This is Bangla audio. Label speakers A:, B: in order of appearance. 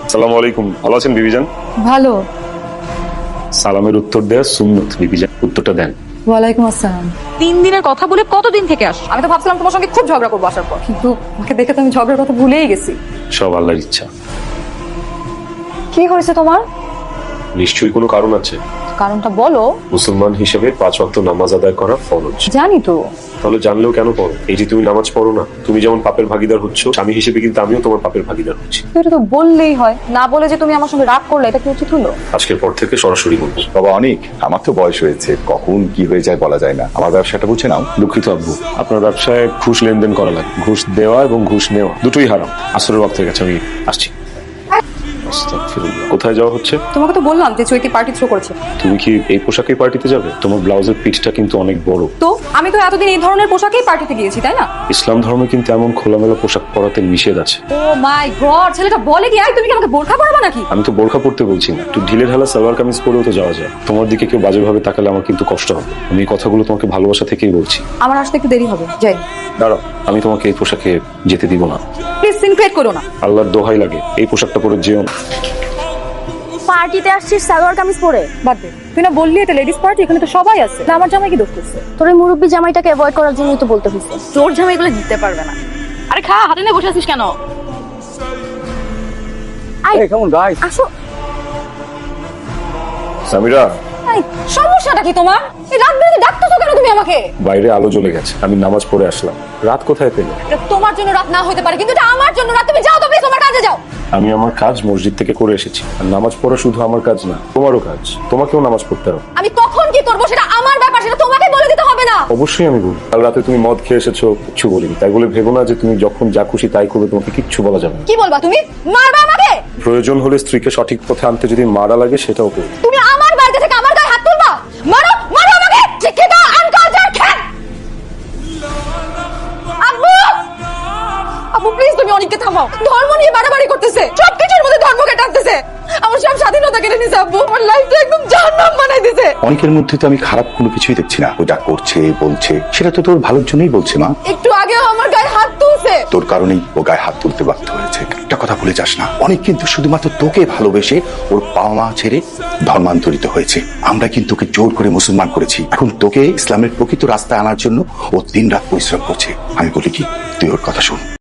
A: আসসালামু আলাইকুম, ভালো আছেন বিবিজান?
B: ভালো।
A: সালামের উত্তর দেয়া সুন্নত বিবিজান, উত্তরটা দেন।
B: ওয়ালাইকুম আসসালাম।
C: 3 দিনের কথা বলে কতদিন থেকে আস?
B: আমি তো ভাবছিলাম তোমার সঙ্গে খুব ঝগড়া করবো আসার পর, কিন্তু আমাকে দেখে তো আমি ঝগড়ার কথা ভুলেই গেছি।
A: সব আল্লাহর ইচ্ছা।
B: কি হয়েছে তোমার?
A: নিশ্চয়ই কোনো কারণ আছে।
B: কারণটা বলো।
A: মুসলমান হিসেবে 5 ওয়াক্ত নামাজ আদায় করা ফরজ।
B: জানি তো।
A: তাহলে জানলেও কেন পড়ো? এই যে তুমি নামাজ পড়ো না, তুমি যেমন পাপের ভাগীদার হচ্ছ, স্বামী হিসেবে কিন্তু আমিও তোমার পাপের ভাগীদার হচ্ছি।
B: তো এটা তো বললেই হয়, না বলে যে তুমি আমার সঙ্গে রাগ করলে, এটা কি উচিত হলো?
A: আজকের পর থেকে সরাসরি বলবো।
D: বাবা অনেক, আমার তো বয়স হয়েছে, কখন কি হয়ে যায় বলা যায় না। আমার ব্যবসাটা বুঝে নাও।
A: দুঃখিত আব্বু, আপনার ব্যবসায় ঘুষ লেনদেন করা লাগে। ঘুষ দেওয়া এবং ঘুষ নেওয়া দুটোই হারাম। আসরের ওয়াক্ত হয়ে গেছে, আমি আসছি। আস্তাগফিরুল্লাহ। কোথায় যাওয়া হচ্ছে?
B: তোমাকে তো বললাম যে চৈতি পার্টি থ্রো করেছে।
A: তুমি কি এই পোশাকেই পার্টিতে যাবে? তোমার ব্লাউজের পিঠটা কিন্তু অনেক বড়।
B: তো আমি তো এতদিন এই ধরনের পোশাকেই পার্টিতে গিয়েছি, তাই না?
A: ইসলাম ধর্মে কিন্তু এমন খোলামেলা পোশাক পরাতে নিষেধ আছে।
B: ও মাই গড, ছেলেটা বলে কি, তুমি কি আমাকে বোরখা পরাবা নাকি?
A: আমি তো বোরখা পড়তে বলছি না, একটু ঢিলে ঢালা সালোয়ার কামিজ পরেও তো যাওয়া যায়। তোমার দিকে কেউ বাজেভাবে তাকালে আমার কিন্তু কষ্ট হবে। আমি এই কথাগুলো তোমাকে ভালোবাসা থেকেই বলছি।
B: আমার আসতে একটু দেরি হবে, যাই।
A: দাঁড়াও, আমি তোমাকে এই পোশাকে যেতে দিব না।
B: প্লিজ সিন ক্রিয়েট করো না।
A: আল্লাহর দোহাই লাগে, এই পোশাকটা পরে যেও না।
C: পার্টিতে আসছিস সালোয়ার কামিজ পরে?
B: বাদ দে, তুই না বললি এটা লেডিস পার্টি, এখানে তো সবাই আছে। না, আমার জামাই কি দোষ করছে?
C: তোর এই মুরব্বী জামাইটাকে অ্যাভয়েড করার জন্যই তো বলতে হইছে। তোর জামাইগুলো জিততে পারবে না। আরে খা, হাতে নিয়ে বসে আছিস কেন?
D: কেমন গাইস?
C: আসো।
A: সামিরা,
B: এই, সমস্যাটা কি তোমার? এই রাত বিরাতে ডাকতেছো কেন তুমি আমাকে?
A: বাইরে আলো জ্বলে গেছে, আমি নামাজ পড়ে আসলাম। রাত কোথায় পেলে?
B: এটা তোমার জন্য রাত না হতে পারে, কিন্তু এটা আমার জন্য রাত। তুমি যাও তো, প্লিজ তোমার কাজে যাও।
A: আমি আমার কাজ মসজিদ থেকে করে এসেছি। আর নামাজ পড়া শুধু আমার কাজ না, তোমারও কাজ। তোমাকেও নামাজ পড়তে হবে।
B: আমি কখন কি করবো সেটা আমার ব্যাপার, সেটা তোমাকে বলে দিতে হবে না।
A: অবশ্যই আমি বলি। কাল রাতে তুমি মদ খেয়ে এসেছো, কিচ্ছু বলিনি। তাই বলে ভেবো না যে তুমি যখন যা খুশি তাই করবে, তোমাকে কিচ্ছু বলা যাবে না।
B: কি বলবা তুমি? মারবা আমাকে?
A: প্রয়োজন হলে স্ত্রীকে সঠিক পথে আনতে যদি মারা লাগে, সেটাও করবে।
B: তুমি আমার বাড়িতে থেকে আমার গায়ে হাত তুলবা? মারো, মারো আমাকে। শিক্ষিত আনকালচার খ্যাত। আব্বু, আব্বু প্লিজ তুমি অনেককে থামাও। ধর্ম নিয়ে বাড়াবাড়ি করতেছে, সবকিছুর মধ্যে ধর্মকে টানতেছে। আমার সব স্বাধীনতা কেড়ে নিছে আব্বু, আমার লাইফটা একদম জাহান্নাম বানাই দিছে।
D: অনেকের মধ্যে তো আমি খারাপ কোনো কিছুই দেখছি না। ও যা করছে বলছে সেটা তো তোর ভালোর জন্যই বলছে মা।
B: একটু আগেও আমার গায়ে হাত তুলছে।
D: তোর কারণেই ও গায়ে হাত তুলতে বাধ্য হয়েছে। একটা কথা ভুলে যাস না, অনেক কিন্তু শুধুমাত্র তোকে ভালোবেসে ওর বাবা মা ছেড়ে ধর্মান্তরিত হয়েছে। আমরা কিন্তু ওকে জোর করে মুসলমান করেছি। এখন তোকে ইসলামের প্রকৃত রাস্তায় আনার জন্য ও দিন রাত পরিশ্রম করছে। আমি বলি কি, তুই ওর কথা শোন।